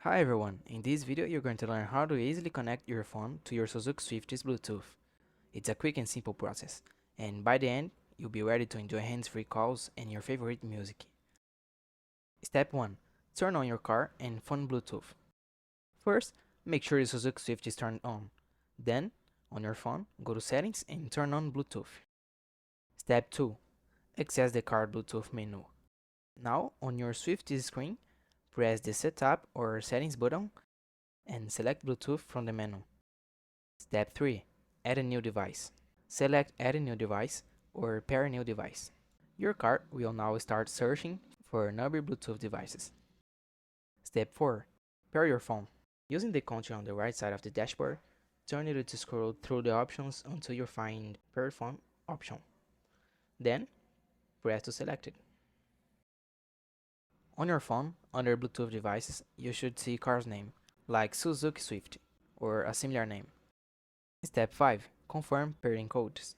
Hi everyone, in this video you're going to learn how to easily connect your phone to your Suzuki Swift's Bluetooth. It's a quick and simple process, and by the end, you'll be ready to enjoy hands-free calls and your favorite music. Step 1. Turn on your car and phone Bluetooth. First, make sure the Suzuki Swift is turned on. Then, on your phone, go to Settings and turn on Bluetooth. Step 2. Access the car Bluetooth menu. Now, on your Swift screen, press the Setup or Settings button and select Bluetooth from the menu. Step 3. Add a new device. Select Add a new device or Pair a new device. Your car will now start searching for nearby Bluetooth devices. Step 4. Pair your phone. Using the control on the right side of the dashboard, turn it to scroll through the options until you find Pair Phone option. Then, press to select it. On your phone, under Bluetooth devices, you should see car's name, like Suzuki Swift, or a similar name. Step 5. Confirm pairing codes.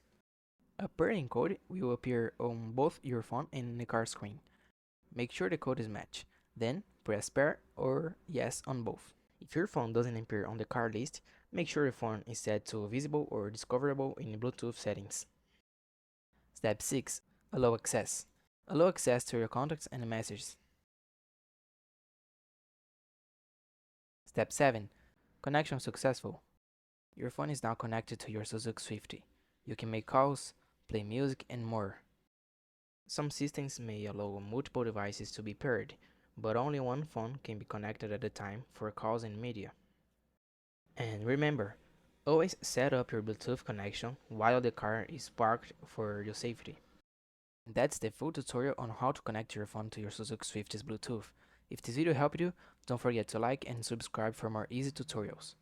A pairing code will appear on both your phone and the car screen. Make sure the code is matched. Then, press pair or yes on both. If your phone doesn't appear on the car list, make sure the phone is set to visible or discoverable in Bluetooth settings. Step 6. Allow access. Allow access to your contacts and messages. Step 7. Connection successful. Your phone is now connected to your Suzuki Swift. You can make calls, play music, and more. Some systems may allow multiple devices to be paired, but only one phone can be connected at a time for calls and media. And remember, always set up your Bluetooth connection while the car is parked for your safety. That's the full tutorial on how to connect your phone to your Suzuki Swift's Bluetooth. If this video helped you, don't forget to like and subscribe for more easy tutorials.